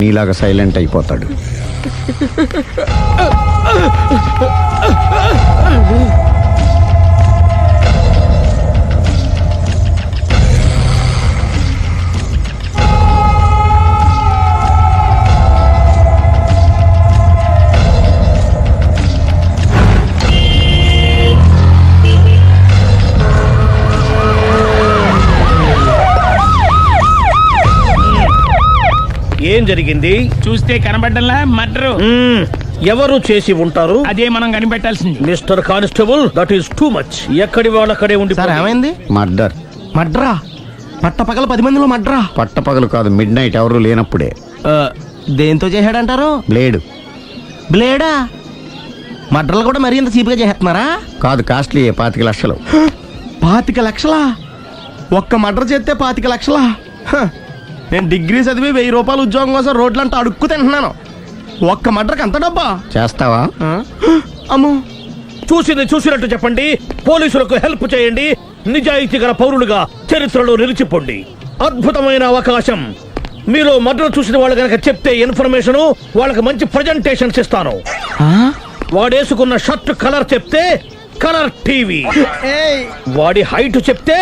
నీలాగా సైలెంట్ అయిపోతాడు. ఏం జరిగింది? చూస్తే కనబడ్డంలా మర్డరు. ఎవరు చేసి ఉంటారు? అదే మనం కనిపెట్టాల్సింది. Mister constable, that is too much. ఎక్కడి వాళ్ళక్కడే ఉండి. సార్ ఏమైంది? మర్డర్. మడ్రా? పట్టపగల 10 మందిలో మడ్రా? పట్టపగలు కాదు, మిడ్ నైట్ ఎవరు లేనప్పుడే. దేంతో చేశాడంటారు? బ్లేడ్. బ్లేడా? మడ్రలు కూడా మరీ ఇంత చీప్గా చేస్తున్నారా? కాదు, కాస్ట్లీ 25 లక్షలు. 25 లక్షలా? ఒక్క మడ్ర చేస్తే 25 లక్షలా? నేను డిగ్రీ చదివి 1000 రూపాయలు ఉద్యోగం కోసం రోడ్లంతా అడుక్కు తింటున్నాను. ఒక్క మడ్రకి అంత డబ్బా? చేస్తావా? అమ్మో, చూసింది చూసినట్టు చెప్పండి. పోలీసులకు హెల్ప్ చేయండి. నిజాయితీ గల పౌరులుగా చరిత్రలో నిలిచిపోండి. అద్భుతమైన అవకాశం. మీరు మర్డర్ చూసిన వాళ్ళు కనుక చెప్తే ఇన్ఫర్మేషన్, వాళ్ళకి మంచి ప్రజెంటేషన్స్ ఇస్తాను. వాడేసుకున్న షర్ట్ కలర్ చెప్తే కలర్ టీవీ, వాడి హైట్ చెప్తే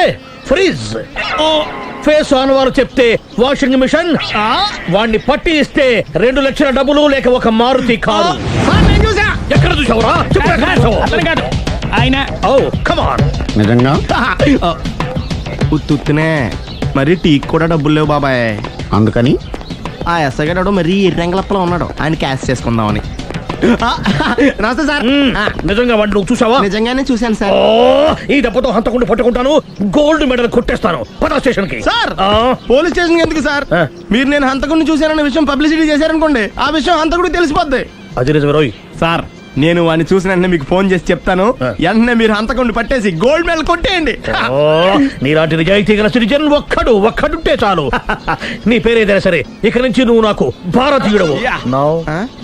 ఫ్రిజ్, ఫేస్ ఆన్ వారు చెప్తే వాషింగ్ మిషన్, వాడిని పట్టి ఇస్తే 2 లక్షల డబ్బులు లేక ఒక మారుతి కారు. ఎక్కడ చూసావురా? అతను కాదు ఆయన. Oh come on. నిజంగా? ఉత్తునే మరి టీకి కూడా డబ్బులు లేవు బాబాయ్. అందుకని ఆ ఎస్ఐ గారు మరీ ఎర్రంగలప్పలో ఉన్నాడు, ఆయన క్యాష్ చేసుకుందామని. నమస్తే సార్. నిజంగా వాడిని నువ్వు చూసావా? నిజంగానే చూశాను సార్. ఈ దెబ్బతో హంతకుండా పట్టుకుంటాను, గోల్డ్ మెడల్ కొట్టేస్తాను. పద స్టేషన్ కి. సార్, పోలీస్ స్టేషన్ ఎందుకు సార్? మీరు నేను హంతకుడిని చూశానన్న విషయం పబ్లిసిటీ చేశారనుకోండి, ఆ విషయం హంతకుడికి తెలిసిపోద్ది. అది నిజమే రోయ్. సార్, నేను వాడిని చూసిన వెంటనే మీకు ఫోన్ చేసి చెప్తాను. వెంటనే మీరు హంతకుడిని పట్టేసి గోల్డ్ మెడల్ కొట్టేయండి. నీలాంటి నిజాయితీ గల సిటిజన్ ఒక్కడుంటే చాలు. నీ పేరేదైనా సరే, ఇక నుంచి నువ్వు నాకు భారతీయుడవు,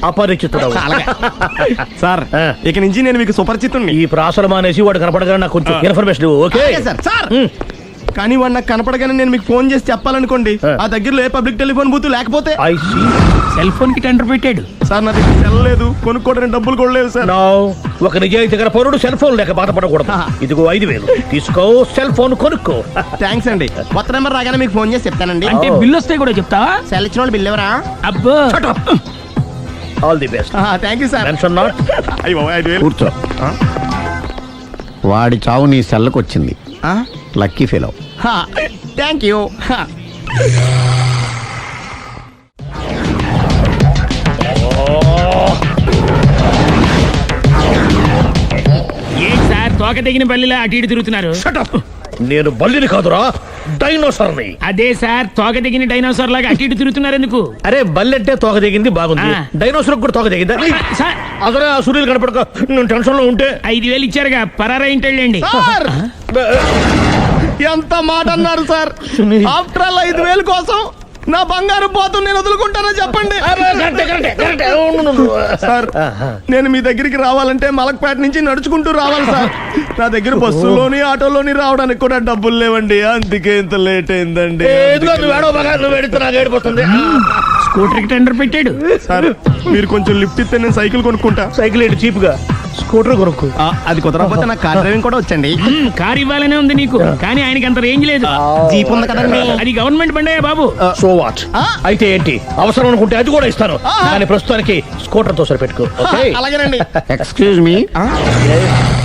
అపరిచితుడవు. సార్, ఇక నుంచి నేను మీకు సుపరిచితుడిని. ఈ ప్రాసలు మానేసి వాడు కనపడగానే నాకు కొంచెం ఇన్ఫర్మేషన్. Okay sir. కానీ వాడు నాకు కనపడగానే నేను మీకు ఫోన్ చేసి చెప్పాలనుకోండి, ఆ దగ్గరలో ఏ పబ్లిక్ టెలిఫోన్ బూత్ లేకపోతే. సెల్ ఫోన్ కి టెండర్ పెట్టాడు సార్. నా దగ్గర సెల్ లేదు, కొనుక్కోవడానికి డబ్బులు కూడా లేవు సార్. ఒక నిజాయితీ గల పౌరుడు సెల్ ఫోన్ లేక బాధపడకూడదు. ఇదిగో 5,000 తీసుకో, సెల్ ఫోన్ కొనుక్కో. థ్యాంక్స్ అండి. కొత్త నెంబర్ రాగానే మీకు ఫోన్ చేసి చెప్తానండి. అంటే బిల్ వస్తే కూడా చెప్తావా? సెల్ ఇచ్చిన వాళ్ళు బిల్ ఎవరా? అబ్బో, all the best. Thank you sir. Mention not. కూర్చో. వాడి చావు నీ సెల్లకు వచ్చింది. Lucky fellow. Thank you. ఏం సార్ తోక తెగిన బల్లిలా అటు ఇటు తిరుగుతున్నారు? నేను బల్లిని కాదురా, డైనోసార్ని. అదే సార్, తోక తెగిన డైనోసార్ లాగా అటు ఇటు తిరుగుతున్నారు ఎందుకు? అరే, బల్లెట్టే తోక దిగింది బాగుంది, డైనోసార్ కూడా తోక దిగిందా? సార్, అదరే ఆ సూర్యులు కనపడక నేను టెన్షన్ లో ఉంటే 5,000 ఇచ్చారుగా, పరారా ఇంటండి. ఎంత మాట అన్నారు సార్? ఆఫ్టర్ ఆల్ 5,000 కోసం నా బంగారు పోతుంది నేను వదులుకుంటానో చెప్పండి సార్. నేను మీ దగ్గరికి రావాలంటే మలక్పేట నుంచి నడుచుకుంటూ రావాలి సార్. నా దగ్గర బస్సులోని ఆటోలోని రావడానికి కూడా డబ్బులు లేవండి, అందుకే ఇంత లేట్ అయిందండి. స్కూటర్ కి టెండర్ పెట్టాడు సార్. మీరు కొంచెం లిఫ్ట్ ఇస్తే నేను సైకిల్ కొనుక్కుంటా. సైకిల్ ఏంటి చీప్ గా, స్కూటర్ కొనుక్కు. అది కుదరకపోతే నాకు కార్ డ్రైవింగ్ కూడా వచ్చండి. కార్ ఇవ్వాలనే ఉంది నీకు, కానీ ఆయనకి అంత రేంజ్ లేదు. జీప్ ఉంది కదండి. అది గవర్నమెంట్ బండే బాబు. So what? అయితే ఏంటి, అవసరం అనుకుంటే అది కూడా ఇస్తాను, కానీ ప్రస్తుతానికి స్కూటర్ తో సరిపెట్టుకో. అలాగేనండి. ఎక్స్క్యూజ్ మీ,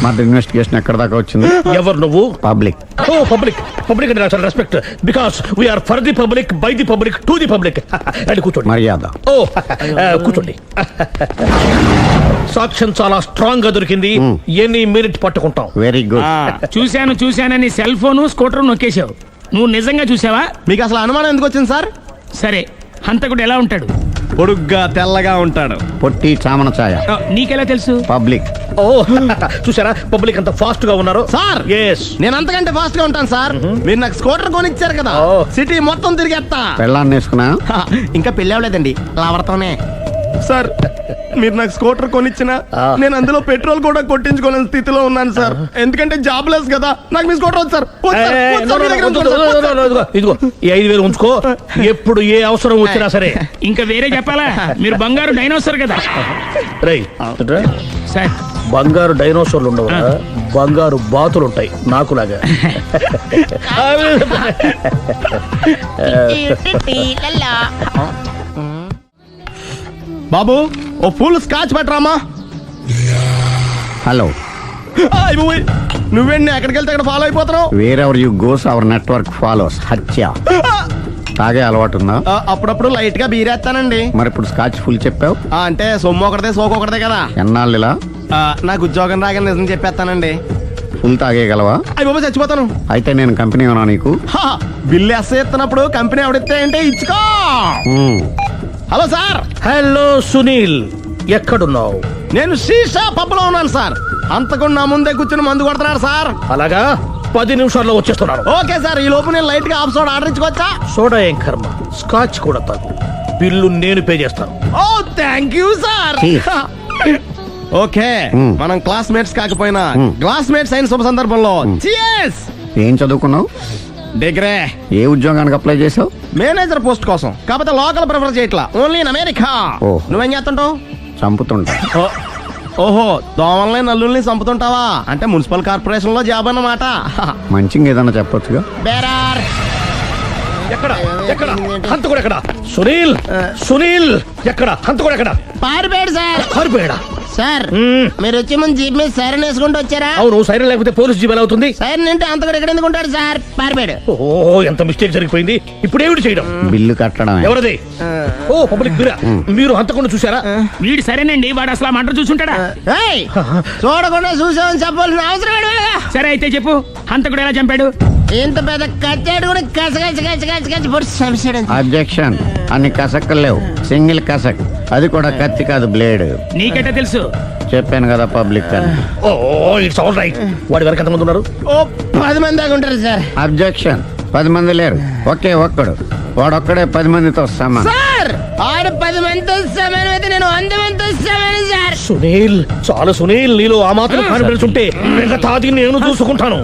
మర్డర్ ఇన్వెస్టిగేషన్ ఎక్కడ దాకా వచ్చింది? ఎవరు నువ్వు? పబ్లిక్. ఓ పబ్లిక్. పబ్లిక్ అంటే చాలా respect, because we are for the public, by the public, to the public. అని కూర్చోండి. మర్యాద. ఓ కూర్చోండి. సాక్ష్యం చాలా స్ట్రాంగ్ గా దొరికింది, ఎన్ని మినిట్ పట్టుకుంటాం. Very good. చూశానని సెల్ ఫోను స్కూటర్ నొక్కేశావు. నువ్వు నిజంగా చూసావా? మీకు అసలు అనుమానం ఎందుకు వచ్చింది సార్? సరే, హంతకుడు ఎలా ఉంటాడు? పొడుగ్గా తెల్లగా ఉంటాడు. పొట్టి చామన ఛాయ. నీకెలా తెలుసు? పబ్లిక్. ఓ చూసారా, పబ్లిక్ అంత ఫాస్ట్ గా ఉన్నారు సార్. ఎస్, నేను అంతకంటే ఫాస్ట్ గా ఉంటాను సార్. మీరు నాకు స్కూటర్ కొనిచ్చారు కదా, సిటీ మొత్తం తిరిగేస్తా. పెళ్ళాన్ని వేసుకున్నా? ఇంకా పెళ్ళి అవ్వలేదండి, లావర్తోనే. సార్ మీరు నాకు స్కూటర్ కొనిచ్చిన నేను అందులో పెట్రోల్ కూడా కొట్టించుకోలేని స్థితిలో ఉన్నాను సార్. ఎందుకంటే జాబ్ లెస్ కదా. నాకు మీ స్కూటర్ వద్దు సార్. వద్దు సార్. వద్దు సార్. మీ దగ్గర ఉంచుకోండి సార్. ఇదిగో ఈ 5,000 ఉంచుకో. ఎప్పుడు ఏ అవసరం వచ్చినా సరే. ఇంకా వేరే చెప్పాలా? మీరు బంగారు డైనోసార్ కదా. రై సార్ బంగారు డైనోసార్లు ఉండవు, బంగారు బాతులు ఉంటాయి నాకులాగా. బాబు ఓ ఫుల్ స్కాచ్ పట్టరామా. హలో, నువ్వేంటి ఎక్కడికి వెళ్తే అక్కడ ఫాలో అయిపోతున్నావు? Wherever you goes our network follows. హత్య. తాగే అలవాటు ఉందా? అప్పుడప్పుడు లైట్ గా బీరేస్తానండి. మరి ఇప్పుడు స్కాచ్ ఫుల్ చెప్పావు అంటే సొమ్ము ఒకటిదే సోకు ఒకటిదే కదా. ఎన్నాళ్ళు ఇలా? నాకు ఉద్యోగం రాగానే నిజం చెప్పేస్తానండి. ఫుల్ తాగేయగలవా? అయ్యి బాబు చచ్చిపోతాను. అయితే నేను కంపెనీ ఉన్నా నీకు? బిల్లు ఎస్ ఎత్తున్నప్పుడు కంపెనీ ఎవడిస్తే అంటే ఇచ్చుకో. Hello sir. హలో సునీల్, ఎక్కడున్నావు? నేను శీషా పబ్లో ఉన్నాను సార్. అంతకుండా నా ముందే కూర్చుని మందు కొడుతున్నాడు సార్. అలాగా, 10 నిమిషాల్లో వచ్చేస్తున్నాను. Okay sir. ఈ లోపు నేను లైట్ గా ఆఫ్ సోడా ఆర్డర్ ఇచ్చుకోవచ్చా? సోడా ఏం కర్మ, స్కాచ్ కూడా తాగు. బిల్లు నేను పే చేస్తాను. ఓ థ్యాంక్ యూ సార్. ఓకే, మనం క్లాస్మేట్స్ కాకపోయినా క్లాస్మేట్స్ అయిన శుభ సందర్భంలో cheers. ఏం చదువుకున్నావు? డిగ్రీ. ఏ ఉద్యోగానికి అప్లై చేసావు? మేనేజర్ పోస్ట్ కోసం. కాకపోతే లోకల్ ప్రిఫర్ చేయట్లా, ఓన్లీ ఇన్ అమెరికా. ఓహో. నువ్వేం చేస్తుంటావు? చంపుతుంటా. ఓహో, దోమల్ని నల్లుల్ని చంపుతుంటావా? అంటే మున్సిపల్ కార్పొరేషన్ లో జాబ్ అన్నమాట. మంచిగా ఏదన్నా చెప్పొచ్చుగా. బేరార్. ఎక్కడ ఎక్కడ హంతకుడు ఎక్కడ? సునీల్, సునీల్ ఎక్కడ? హంతకుడు ఎక్కడ? పారిపోయాడు సార్. పారిపోయాడా? సార్ మీరు వచ్చే ముందు జీప్ మీద సైరన్ వేసుకుంటూ వచ్చారా? అవును, సైరన్ లేకపోతే పోలీస్ జీవన్ అవుతుంది. సైరన్ అంటే అంత కూడా ఎక్కడ ఎందుకు ఉంటాడు సార్? పారిపోయాడు. ఓ, ఎంత మిస్టేక్ జరిగిపోయింది. ఇప్పుడు ఏమిటి చేయడం? బిల్లు కట్టడమే. ఎవరది? ఓ, పబ్లిక్ మీరా? మీరు హంతకుండా చూసారా? వీడు సరేనండి, వాడు అసలు ఆ మంట చూసుంటాడా? ఏయ్, చూడకుండా చూసామని చెప్పాల్సిన అవసరం ఏంటి? సరే అయితే చెప్పు, హంతకుడు ఎలా చంపాడు? ఇంత పెద్ద కచ్చాడు కూడా కచ్చ పొడి చంపేశాడు. అబ్జెక్షన్. అన్ని కసక్కలు లేవు, సింగిల్ కసక్. అది కూడా కత్తి కాదు, బ్లేడ్. నీకెట్టా తెలుసు? చెప్పాను కదా పబ్లిక్ అని. ఓ, ఇట్స్ ఆల్ రైట్. వాడి వరకు ఎంతమంది ఉన్నారు? ఓ 10 మంది దాకా ఉంటారు సార్. అబ్జెక్షన్. 10 మంది లేరు, ఒకే ఒక్కడు. వాడొక్కడే 10 మందితో సమానం. సార్ ఆడు 10 మందితో సమానం అయితే నేను 100 మందితో సమానం సార్. సునీల్, చాలు సునీల్, నీలో ఆ మాత్రం కాన్ఫిడెన్స్ ఉంటే మిగతాది నేను చూసుకుంటాను.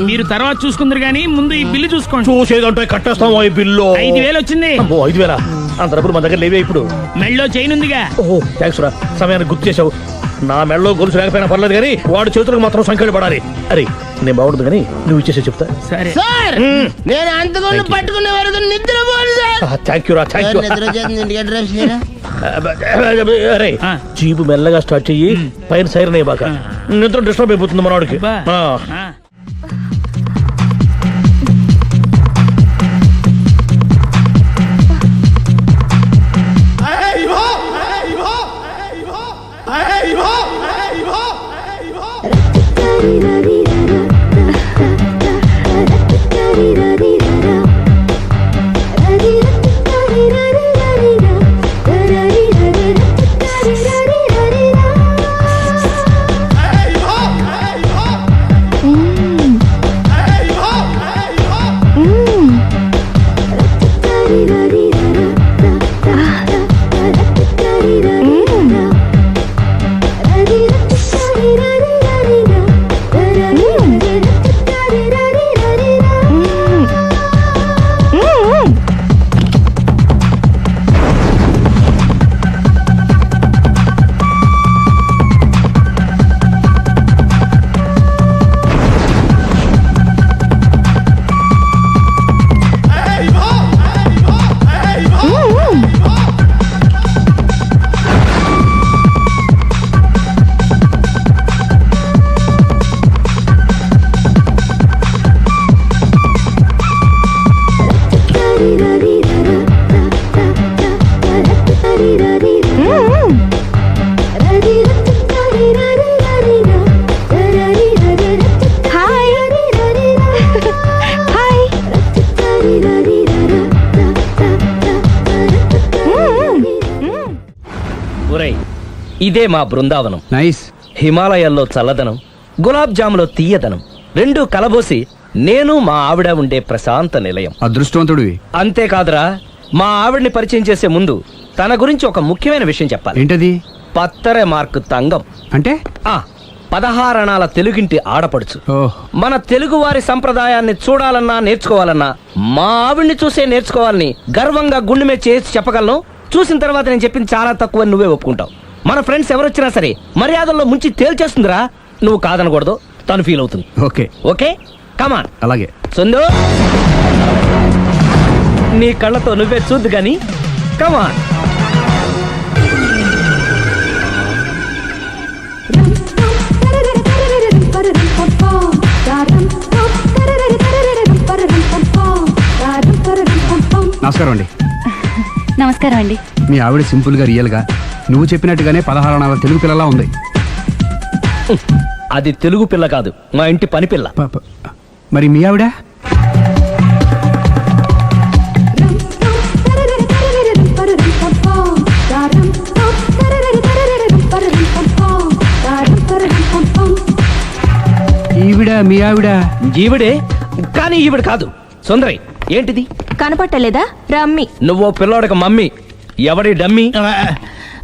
మీరు తర్వాత చూసుకుందరు గానీ ముందు ఈ బిల్లు చూసుకోండి. చూసేదంటే కట్టేస్తాం. ఈ బిల్లు 5,000 వచ్చింది. 5,000? అంత డబ్బులు మన దగ్గర లేవే ఇప్పుడు. మెళ్ళో చైన్ ఉందిగా. ఓహో, థ్యాంక్స్ రా, సమయానికి గుర్తు చేసావు. నా మెడలో గొలుసు లేకపోయినా పర్లేదు కానీ వాడి చేతులకు మాత్రం సంఖ్యలు పడాలి. అరే, నేను బాగుంటుంది కానీ నువ్వు ఇచ్చేసే చెప్తా. సరే సార్ నేను అంతకుండా పట్టుకునే వరకు నిద్రపోను సార్. థ్యాంక్ యూ రా, థ్యాంక్ యూ. నిద్ర చేస్తుంది ఇంటికి అడ్రస్ చేయరా? అరే, జీపు మెల్లగా స్టార్ట్ చెయ్యి, పైన సైరన్ అయ్యాక నిద్ర డిస్టర్బ్ అయిపోతుంది మనవాడికి. ఇదే మా బృందావనం. నైస్. హిమాలయాల్లో చల్లదనం, గులాబ్ జాములో తీయదనం రెండు కలబోసి నేను మా ఆవిడ ఉండే ప్రశాంత నిలయం. అదృష్టవంతుడివి. అంతేకాదురా, మా ఆవిడ్ని పరిచయం చేసే ముందు తన గురించి ఒక ముఖ్యమైన విషయం చెప్పాలి. ఏంటది? పత్తరె మార్కు తంగం. అంటే 16 అణాల తెలుగింటి ఆడపడుచు. ఓహ్, మన తెలుగు వారి సంప్రదాయాన్ని చూడాలన్నా నేర్చుకోవాలన్నా మా ఆవిడ్ని చూసే నేర్చుకోవాలని గర్వంగా గుండె మీద చేసి చెప్పగలను. చూసిన తర్వాత నేను చెప్పింది చాలా తక్కువ నువ్వే ఒప్పుకుంటావు. మన ఫ్రెండ్స్ ఎవరొచ్చినా సరే మర్యాదల్లో ముంచి తేల్చేస్తుందిరా. నువ్వు కాదనకూడదు, తను ఫీల్ అవుతుంది. Okay okay come on. అలాగే. సుందు నీ కళ్ళతో నువ్వే చూద్దు గాని కమాన్. నమస్కారం అండి. నమస్కారం అండి. మీ ఆవిడ సింపుల్ గా రియల్ గా నువ్వు చెప్పినట్టుగానే 16 అణాల తెలుగు పిల్లలా ఉంది. అది తెలుగు పిల్ల కాదు, మా ఇంటి పని పిల్ల. మరి మీ ఆవిడ? ఈవిడ మీ ఆవిడ? ఈవిడే, కానీ ఈవిడ కాదు. సుందరి ఏంటిది కనపట్టలేదా? రమ్మి. నువ్వు పిల్లోడక మమ్మీ. ఎవడి డమ్మీ?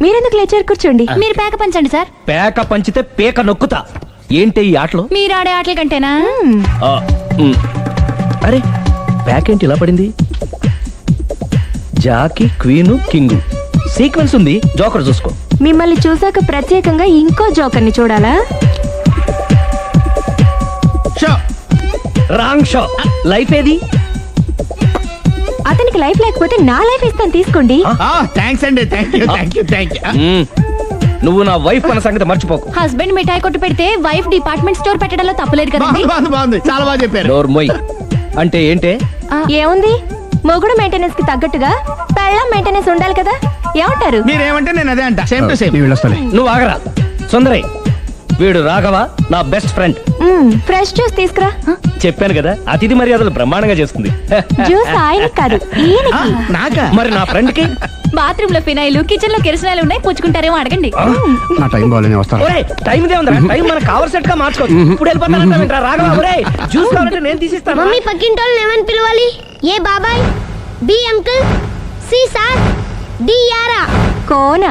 మీరెందుకు లేచారు? కూర్చోండి. మీరు పేక పంచండి సార్. పేక పంచితే పేక నొక్కుతా. ఏంటి ఈ ఆటలు? మీరు ఆడే ఆటల కంటేనా? ఆ, ఉమ్. అరే ప్యాకేంటి ఇలా పడింది? జాకీ, క్వీను, కింగు సీక్వెన్స్ ఉంది. జోకర్ చూసుకో. మిమ్మల్ని చూసాక ప్రత్యేకంగా ఇంకో జోకర్ని చూడాలా? Wrong show. లైఫ్ ఏది? అతనికి లైఫ్ లేకపోతే నా లైఫ్ ఇస్తాను, తీసుకోండి. థ్యాంక్స్ అండి. Thank you. ఉమ్. నువ్వు నా వైఫ్ అన్న సంగతి మర్చిపోకు. హస్బెండ్ మిఠాయి కొట్టు పెడితే వైఫ్ డిపార్ట్మెంట్ స్టోర్ పెట్టడంలో తప్పలేదు కదండి. బాగుంది, చాలా బాగా చెప్పారు. డోర్ మొయ్. అంటే ఏంటే? ఏముంది, మొగుడు మెయింటెనెన్స్ కి తగ్గట్టుగా పెళ్ళం మెయింటెనెన్స్ ఉండాలి కదా. ఏమంటారు? మీరేమంటే నేను అదే అంట. Same to same. నేను వెళ్ళొస్తాలే. నువ్వు ఆగరా. సుందరి, వీడు రాఘవ నా బెస్ట్ ఫ్రెండ్. ఫ్రెష్ జ్యూస్ తీసుకురా. చెప్పాను కదా, అతిథి మర్యాదలు బ్రహ్మాండంగా చేస్తుంది. జ్యూస్ ఆయనకి కాదు, ఈయనకి. నాకా? మరి నా ఫ్రెండ్ కి? బాత్రూమ్ లో ఫినాయిల్, కిచెన్ లో కిరసనాయిలు ఉన్నాయి, పుచ్చుకుంటారేమో అడగండి. నా టైం బాగాలేని వస్తాను. ఒరేయ్, టైం దే ఉందిరా. టైం మనకు కవర్ సెట్ గా మార్చుకోవచ్చు. ఇప్పుడు వెళ్ళిపోతానంటావేంట్రా రాఘవ? ఒరేయ్, జ్యూస్ కావాలంటే నేను తీసిస్తాను. మమ్మీ పక్కింటోళ్ళని ఏమని పిలవాలి? ఏ బాబాయ్, B uncle, C sir, D యారా. కోన.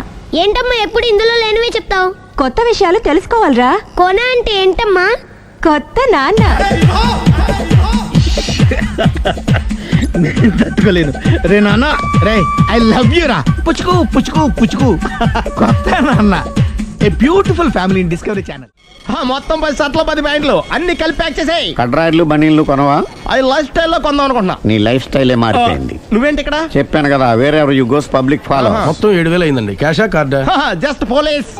ఏంటమ్మా ఎప్పుడు ఇందులో లేనివే చెప్తావు? కొత్త విషయాలు తెలుసుకోవాలిరా. కోన అంటే ఏంటమ్మా? కొత్త నాన్న. తట్టుకోలేను రే నాన్న. రే ఐ లవ్ యూ రా. పుచ్చుకు పుచ్చుకు పుచ్చుకు. కొత్త నాన్న. A beautiful family in discovery channel. మొత్తం 10 షర్ట్లు 10 ప్యాంట్లు అన్ని కలిపి ప్యాక్ చేసేయ్. కడ్రాయిలు బనీళ్లు కొనవా? అది లైఫ్ స్టైల్ లో కొందాం అనుకుంటున్నా. నీ లైఫ్ స్టైలే మారిపోయింది. నువ్వేంటి ఇక్కడ? చెప్పాను కదా, వేరే యు గోస్ పబ్లిక్ ఫాలో. మొత్తం 7,000 అయిందండి. క్యాషా కార్డా? Just police.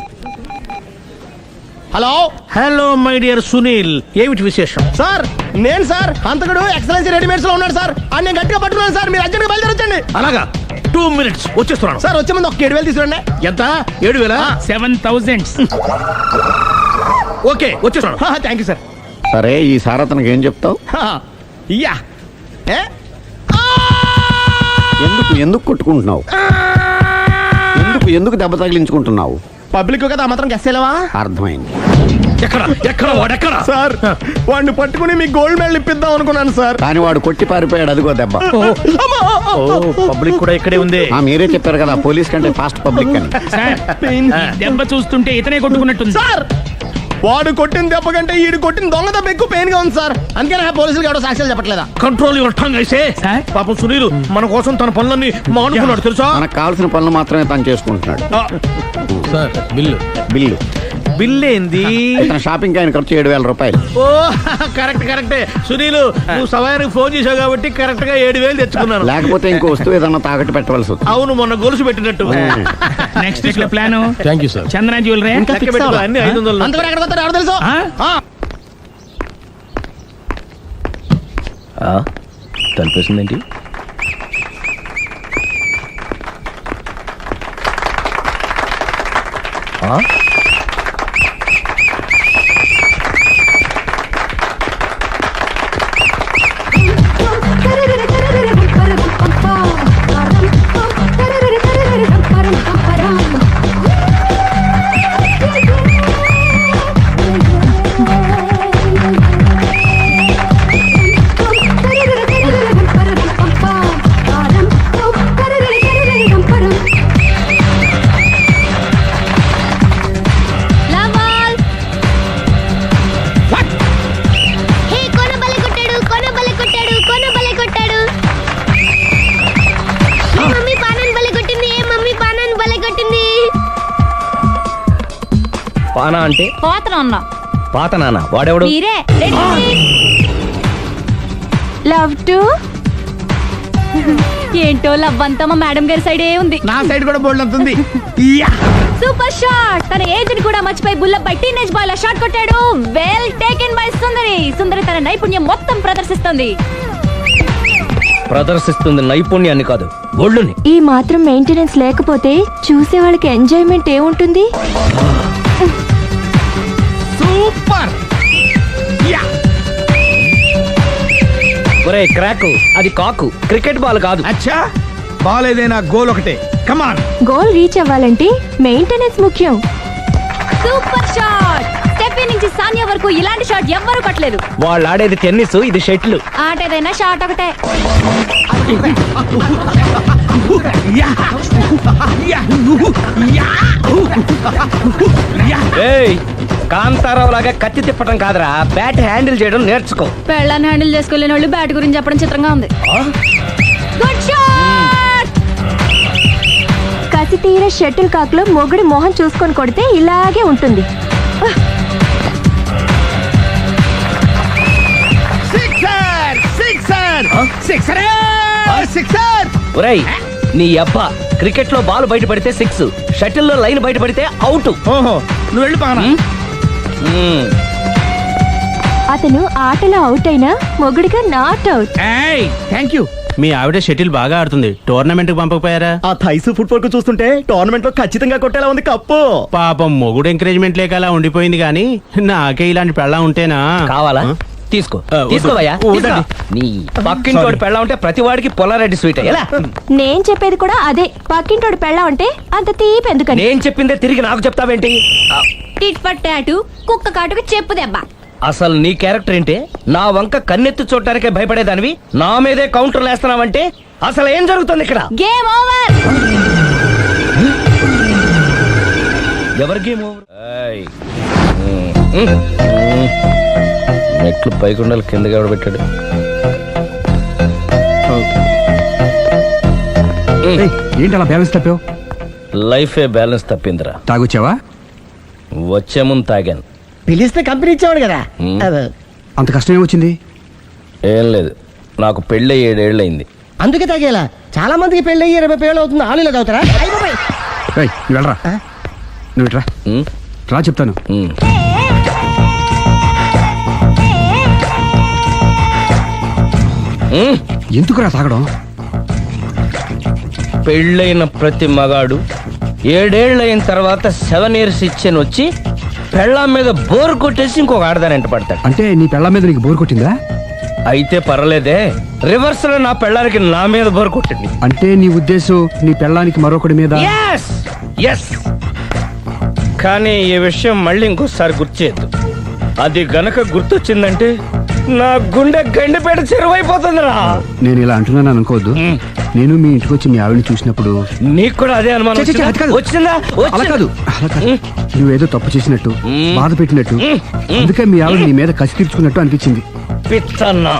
Hello hello my dear Sunil, ఏమిటి విశేషం? సార్, నేను సార్ హంతకుడు ఎక్సలెన్సీ రెడీమేడ్స్ లో ఉన్నాడు సార్. అని నేను గట్టిగా పట్టుకున్నాను సార్. మీరు అర్జెంట్ గా బయలుదేరొచ్చండి. అలాగా, 2 minutes వచ్చేస్తున్నాను. సార్ వచ్చే ముందు ఒక 7,000 తీసుకురండి. ఎంత? 7,000? 7,000. ఓకే, వచ్చేస్తున్నాను. Thank you sir. సరే, ఈ సార్ అతనికి ఏం చెప్తావు? ఇయ్యా. ఎందుకు కొట్టుకుంటున్నావు? ఎందుకు దెబ్బ తగిలించుకుంటున్నావు? పబ్లిక్ కదా మాత్రం గెస్సేలేవా? అర్థమైంది. ఎక్కడ వాడెక్కడ? సార్, వాడిని పట్టుకుని మీ గోల్డ్ మెడల్ ఇప్పిద్దాం అనుకున్నాను సార్. కానీ వాడు కొట్టి పారిపోయాడు. అదిగో దెబ్బ. పబ్లిక్ కూడా ఇక్కడే ఉంది. మీరే చెప్పారు కదా, పోలీస్ కంటే ఫాస్ట్ పబ్లిక్ అని. సార్, ఈ దెబ్బ చూస్తుంటే ఇతనే కొట్టుకున్నట్టుంది. సార్, వాడు కొట్టిన దెబ్బ కంటే ఈడు కొట్టిన దొంగ దెబ్బ ఎక్కువ పెయిన్ గా ఉంది సార్. అందుకని పోలీసులు ఎవడో సాక్ష్యాలు చెప్పట్లేదా? కంట్రోల్ యువర్ టంగ్ అయితే. సార్? పాపం సునీల్ మన కోసం తన పనులన్నీ మానుకున్నాడు తెలుసా? మనకు కావాల్సిన పనులు మాత్రమే తను చేసుకుంటున్నాడు. Sir bill. బిల్లు బిల్ ఏంది? తన షాపింగ్ ఆయన ఖర్చు 7,000 రూపాయలు. ఓ కరెక్టే సునీల్, నువ్వు సమయానికి ఫోన్ చేసావు కాబట్టి కరెక్ట్ గా 7,000 తెచ్చుకున్నాను. లేకపోతే ఇంకో వస్తువు ఏదన్నా తాకట్టు పెట్టవలసి వస్తుంది. అవును, మొన్న గొలుసు పెట్టినట్టు. నెక్స్ట్ వీక్ లో plan thank you sir. Chandana jewellery. లెక్క పెట్టుకో, అన్ని 500. అంతవరకు ఎక్కడ పోతారు ఎవరు తెలుసు? తలిపేసిందేంటి? పానా అంటే పోతన ఉన్నా పాత నాన్న వాడెవడు మీరే లవ్ టు ఏంటో లవ్ అంతా మా మేడం గారి సైడే ఉంది. నా సైడ్ కూడా బోల్డ్ అంతుంది. Super shot. తన ఏజ్ ని కూడా మర్చిపోయి బుల్లపై టీనేజ్ బాయ్ లా షాట్ కొట్టాడు. Well taken by Sundari. Sundari తన నైపుణ్యం మొత్తం ప్రదర్శిస్తుంది నైపుణ్యాన్ని కాదు ఒళ్ళుని. ఈ మాత్రం మెయింటెనెన్స్ లేకపోతే చూసే వాళ్ళకి ఎంజాయ్మెంట్ ఏముంటుంది? సూపర్. ఒరే క్రాక్, అది కాకు, క్రికెట్ బాల్ కాదు. అచ్చా, బాల్ ఏదైనా గోల్ ఒకటే. కమాన్. గోల్ రీచ్ అవ్వాలంటే మెయింటెనెన్స్ ముఖ్యం. Super shot. స్టెఫీ నుంచి సానియా వరకు ఇలాంటి షాట్ ఎవ్వరూ కొట్టలేదు. వాళ్ళు ఆడేది టెన్నిస్, ఇది షటిల్. ఆట ఏదైనా షాట్ ఒకటే. ఏయ్, కాంతారావు లాగా కత్తి తిప్పటం కాదురా, బ్యాట్ హ్యాండిల్ చేయడం నేర్చుకో. పెళ్ళాన్ని హ్యాండిల్ చేసుకోలేని వాళ్ళు బ్యాట్ గురించి చెప్పడం చిత్రంగా ఉంది. Good shot. కసి తీర షటిల్ కాక్ లో మొగుడి మొహం చూసుకొని కొడితే ఇలాగే ఉంటుంది. ఒరేయ్, నీ అబ్బా, క్రికెట్ లో బాల్ బయట పడితే 6, షటిల్ లో లైన్ బయట పడితే అవుట్. ఓహో, నువ్వు వెళ్ళి పానా. అతను ఆటలో అవుట్ అయినా మొగుడిగా నాట్ అవుట్. Thank you. మీ ఆవిడ షటిల్ బాగా ఆడుతుంది, టోర్నమెంట్ కి పంపకపోయారా? ఆ థైస్ ఫుట్బాల్ కు చూస్తుంటే టోర్నమెంట్ లో ఖచ్చితంగా కొట్టేలా ఉంది కప్పు. పాపం మొగుడు ఎంకరేజ్మెంట్ లేక అలా ఉండిపోయింది గానీ నాకే ఇలాంటి పెళ్ళం ఉంటేనా. కావాలా? తీసుకో, వద్దు. తీసుకోవయ్యా. వద్దండి. నీ పక్కింటోడి పెళ్ళ ఉంటే ప్రతి వాడికి పొలారెడ్డి స్వీట్. ఎలా? నేను చెప్పేది కూడా అదే. పక్కింటోడు పెళ్ళా ఉంటే అంత తీపి ఎందుకని? నేను చెప్పిందే తిరిగి నాకు చెప్తావేంటి? టిట్ ఫట్ టాటు, కుక్క కాటుకు చెప్పు దెబ్బ. అసలు నీ క్యారెక్టర్ ఏంటి? నా వంక కన్నెత్తి చూడటానికే భయపడేదానివి నా మీదే కౌంటర్లు వేస్తున్నావంటే అసలు ఏం జరుగుతుంది ఇక్కడ? Game over. ఎవరి గేమ్ ఓవర్? మెట్లు పైకుండలు కిందకి ఎవడ పెట్టాడు? ఏంటి అలా బ్యాలెన్స్ తప్పావు? లైఫే బ్యాలెన్స్ తప్పిందిరా. తాగొచ్చావా? వచ్చే ముందు తాగాను. పిలిస్తే కంపెనీ ఇచ్చేవాడు కదా. అంత కష్టం ఏమొచ్చింది? ఏం లేదు, నాకు పెళ్ళి 7 ఏళ్ళు అయింది. అందుకే తాగేలా. చాలా మందికి పెళ్ళి 20 ఏళ్ళు అవుతుంది. ఆలు ఇలా తాగుతారా? రేయ్, నువ్వు వెళ్ళరా. నువ్వు ఇట్రా రా, చెప్తాను. ఎందుకురా తాగడం? పెళ్ళైన ప్రతి మగాడు 7 ఏళ్ళు అయిన తర్వాత 7 ఇయర్స్ ఇచ్చాను వచ్చి పెళ్ళాం మీద బోరు కొట్టేసి ఇంకొక ఆడదానంట పడతాడు. అంటే నీ పెళ్ళ మీద నీకు బోర్ కొట్టిందా? అయితే పర్లేదే, రివర్స్ లో నా పెళ్ళానికి నా మీద బోరు కొట్టింది. అంటే నీ ఉద్దేశం నీ పెళ్ళానికి మరొకటి మీద? ఎస్. కానీ ఈ విషయం మళ్ళీ ఇంకోసారి గుర్తు చేయద్దు. అది గనక గుర్తొచ్చిందంటే నా గుండె గండిపేట చెరువైపోతుందిరా. నేను ఇలా అంటున్నాను అనుకోవద్దు. నేను మీ ఇంటికి వచ్చి మీ ఆవిడని చూసినప్పుడు నీకు కూడా అదే అనుమానం ఛే, ఛే, అది కాదు. వచ్చిందా? అలా కాదు. నువ్వేదో తప్పు చేసినట్టు, బాధ పెట్టినట్టు, అందుకే మీ ఆవిడ నీ మీద కసి తీర్చుకున్నట్టు అనిపించింది. పిచ్చన్నా,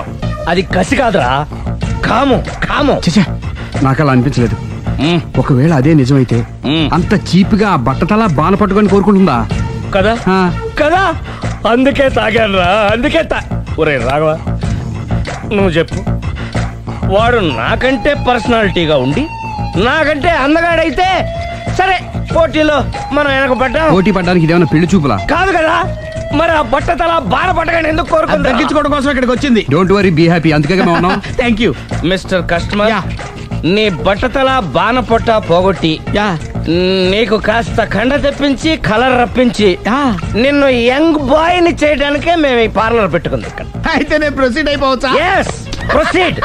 అది కసి కాదురా, కామం. చచ్చా, నాకు అలా అనిపించలేదు. ఒకవేళ అదే నిజమైతే అంత చీప్ గా బట్టతలా బాన పట్టుకొని కోరుకుంటుందా? కదా ఆ. కదా, అందుకే తాగాను రా, అందుకే ఒరే రాఘవ, నువ్వు చెప్పు, వాడు నాకంటే పర్సనాలిటీగా ఉండి నాకంటే అందగాడైతే సరే, పోటీలో మనం వెనకబడ్డాం. పోటీ పడ్డానికి ఇదేమన్నా పెళ్లి చూపులా? కాదు కదా, మరి ఆ బట్టతల బాన పట్టగానే ఎందుకు కోరుకుంటా? తగ్గించుకోవడం కోసం ఇక్కడికి వచ్చింది. Don't worry, be happy. అందుకే మేము ఉన్నాం. Thank you. మిస్టర్ కస్టమర్, నీ బట్టతల బాన పొట్ట పోగొట్టి నీకు కాస్త కండ తెప్పించి కలర్ రప్పించి నిన్ను యంగ్ బాయ్ ని చేయడానికే మేము ఈ పార్లర్ పెట్టుకుంది ఇక్కడ. అయితే నేను ప్రొసీడ్ అయిపోవచ్చా? Yes, proceed.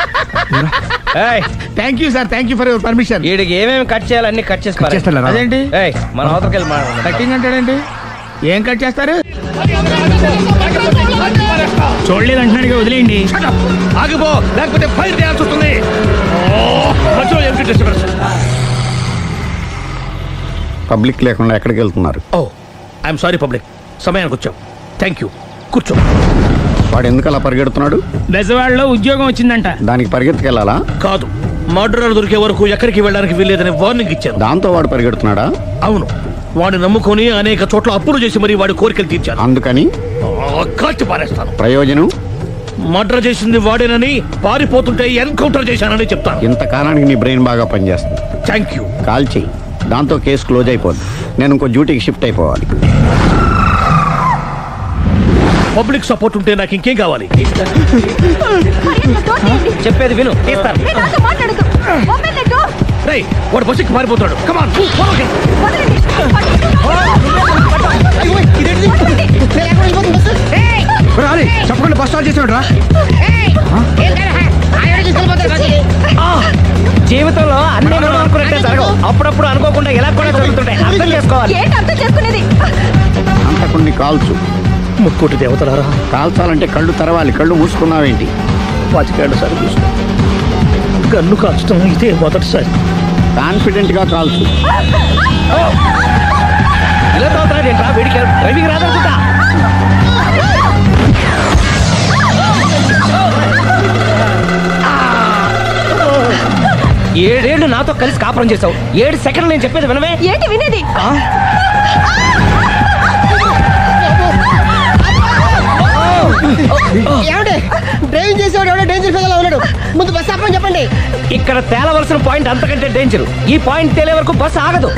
Thank you sir, thank you for your permission. వీడికి ఏమేమి కట్ చేయాలి అన్ని కట్ చేసి చేస్తారా? అదేంటి మన అవతలకి వెళ్ళి మాట్లాడదాం. కటింగ్ అంటాడేంటి? ఏం కట్ చేస్తారు? చూడలేదు అంటున్నాడు, వదిలేయండి. ఆగిపో, లేకపోతే ఫైర్ చేయాల్సి వస్తుంది. మధ్యలో ఏమిటి డిస్టర్బెన్స్? పబ్లిక్ లేకుండా ఎక్కడికి వెళ్తున్నారు? ఐఎమ్ సారీ పబ్లిక్, సమయానికి వచ్చాం. థ్యాంక్ యూ, కూర్చో. వాడు ఎందుకు అలా పరిగెడుతున్నాడు? బెజవాడలో ఉద్యోగం వచ్చిందంట. దానికి పరిగెత్తుకెళ్ళాలా? కాదు, మర్డరర్ దొరికే వరకు ఎక్కడికి వెళ్ళడానికి వీల్లేదని వార్నింగ్ ఇచ్చాను. దాంతో వాడు పరిగెడుతున్నాడా? అవును, వాడిని నమ్ముకొని అనేక చోట్ల అప్పులు చేసి మరి వాడి కోరికలు తీర్చాను. అందుకని కాల్చి పారేస్తాను. ప్రయోజనం? మర్డర్ చేసింది వాడేనని, పారిపోతుంటే ఎన్కౌంటర్ చేశానని చెప్తాను. ఇంతకాలానికి నీ బ్రెయిన్ బాగా పనిచేస్తుంది. Thank you. కాల్ చెయ్యి, దాంతో కేసు క్లోజ్ అయిపోద్ది. నేను ఇంకో డ్యూటీకి షిఫ్ట్ అయిపోవాలి. పబ్లిక్ సపోర్ట్ ఉంటే నాకు ఇంకేం కావాలి? చెప్పేది విను, తీస్తాను. రేయ్, వాడు బస్సుకి పారిపోతాడు. కమాన్, చెప్పకుండా బస్ స్టార్ట్ చేసాడు రా. జీవితంలో అన్ని మనం అనుకున్నట్టే జరగవు. అప్పుడప్పుడు అనుకోకుండా ఎలా కూడా జరుగుతుంటాయి. అర్థం చేసుకోవాలి. అంతకుని కాల్చు. ముక్కోటి దేవతలారా, కాల్చాలంటే కళ్ళు తెరవాలి. కళ్ళు మూసుకున్నావేంటి? 25 సార్లు చూసుకో. గన్ను కాల్చడం ఇదే మొదటిసారి. కాన్ఫిడెంట్ గా కాల్చు. ఇలా తోలుతున్నాడు ఏంట్రా? వీడికి డ్రైవింగ్ రాదనుకుంటా. ఏడేళ్లు నాతో కలిసి కాపురం చేసావు. 7 సెకండ్లు నేను చెప్పేది వినవే. ఏంటి వినేది? డ్రైవింగ్ చేసేవాడు ఎవడో డేంజర్ ఫీల్ ఉన్నాడు. ముందు బస్ ఆపమని చెప్పండి. ఇక్కడ తేలవలసిన పాయింట్ అంతకంటే డేంజర్. ఈ పాయింట్ తేలే వరకు బస్సు ఆగదు.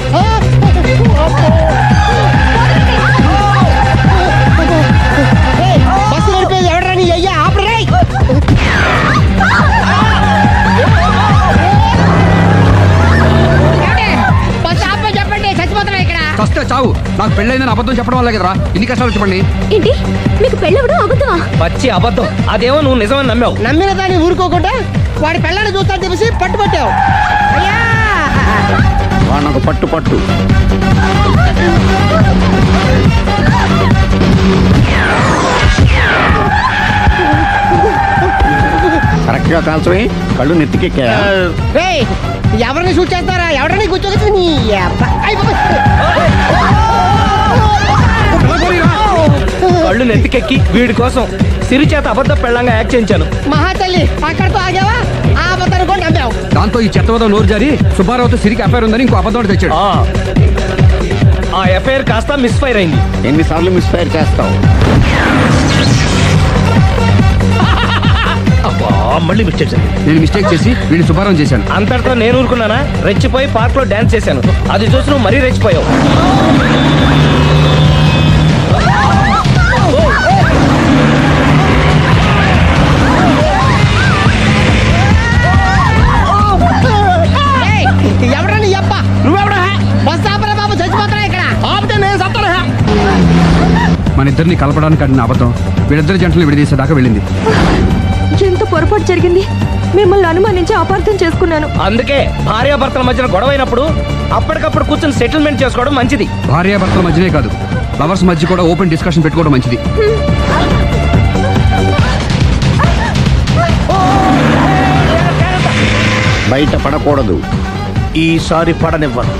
బస్సు నడిపేది ఎవడరా నీ అయ్యా? ఆపరే. బస్ ఆపమని చెప్పండి. చచ్చిపోతున్నా ఇక్కడ. వస్తే చావు. నాకు పెళ్ళైందని అబద్ధం చెప్పడం వల్ల కదరా ఇన్ని కష్టాలు చెప్పండి. ఏంటి మీకు పెళ్ళవడం అబద్ధమా? పచ్చి అబద్ధం. అదేమో నువ్వు నిజమని నమ్మావు. నమ్మిన దాన్ని ఊరుకోకుండా వాడి పెళ్ళాన్ని చూస్తాను తెలిసి పట్టుబట్టావు. అయ్యా, వాడినొక పట్టు పట్టు. కరెక్ట్ గా కాల్చవే. కళ్ళు నెత్తికెక్కా. రేయ్, ఎవరిని షూట్ చేస్తారా? ఎవరిని కూర్చోవచ్చు నీ అబ్బా. అయ్ కళ్ళు నెత్తికెక్కి వీడి కోసం సిరి చేత అబద్ధ పెళ్ళంగా యాక్ట్ చేయించాను. మహాతల్లి, అక్కడితో ఆగావా? ఆ అబద్ధాన్ని కూడా నమ్మావు. దాంతో ఈ చెత్తవద నోరు జారి సుబ్బారావుతో సిరికి అఫైర్ ఉందని ఇంకో అబద్ధం తెచ్చాడు. ఆ ఎఫ్ఐఆర్ కాస్త మిస్ఫైర్ అయింది. ఎన్నిసార్లు మిస్ఫైర్ చేస్తావు? అబ్బా, మళ్ళీ మిస్టేక్ జరిగింది. నేను మిస్టేక్ చేసి వీడిని శుభారం చేశాను. అంతటితో నేను ఊరుకున్నానా? రెచ్చిపోయి పార్క్ లో డాన్స్ చేశాను. అది చూసి నువ్వు మరీ రెచ్చిపోయావు. ఎవరని అబ్బా? నువ్వెవడా? బస్ ఆపరా బాబు, చచ్చిపోతారా ఇక్కడ. ఆపితే నేను సత్తారా? మన ఇద్దరిని కలపడానికి అడిగిన అబద్ధం వీళ్ళిద్దరి జంటలు విడదీసేదాకా వెళ్ళింది. ఎంత పొరపాటు జరిగింది. మిమ్మల్ని అనుమానించి అపార్థం చేసుకున్నాను. అందుకే భార్యాభర్తల మధ్యన గొడవైనప్పుడు అప్పటికప్పుడు కూర్చొని సెటిల్మెంట్ చేసుకోవడం మంచిది. భార్యాభర్తల మధ్యనే కాదు, లవర్స్ మధ్య కూడా ఓపెన్ డిస్కషన్ పెట్టుకోవడం మంచిది. బయట పడకూడదు. ఈసారి పడనివ్వను.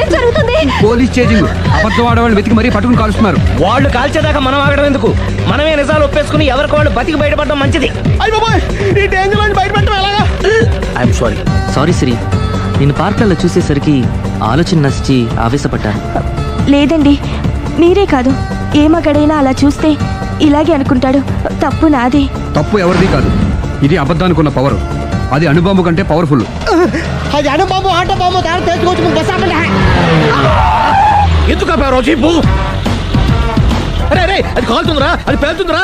ఏం జరుగుతుంది? Police chasing. అబద్ధం ఆడవాళ్ళు వెతికి మరీ పట్టుకుని కాలుస్తున్నారు. వాళ్ళు కాల్చేదాకా మనం ఆగడం ఎందుకు? మనమే నిజాలు ఒప్పేసుకుని ఎవరికి వాళ్ళు బతికి బయటపడడం మంచిది. అయ్య బాబోయ్, ఈ డేంజర్ నుంచి బయటపడటం ఎలాగా? I'm sorry. సారీ సిరి, నేను పార్కులలో చూసేసరికి ఆలోచన నచ్చి ఆవేశపడ్డాను. లేదండి, మీరే కాదు, ఏ మగాడైనా అలా చూస్తే ఇలాగే అనుకుంటాడు. తప్పు నాదే. తప్పు ఎవరిది కాదు. ఇది అబద్ధానికి ఉన్న పవర్. అది అణుబాంబు కంటే పవర్ఫుల్. అది అణుబాంబు, ఆట బాంబు తయారు చేసుకోవచ్చు. బస్ ఆపండి. ఎందుకు ఆపారో చెప్పు. అరే, అది కాలుతుందిరా, అది పేలుతుందిరా.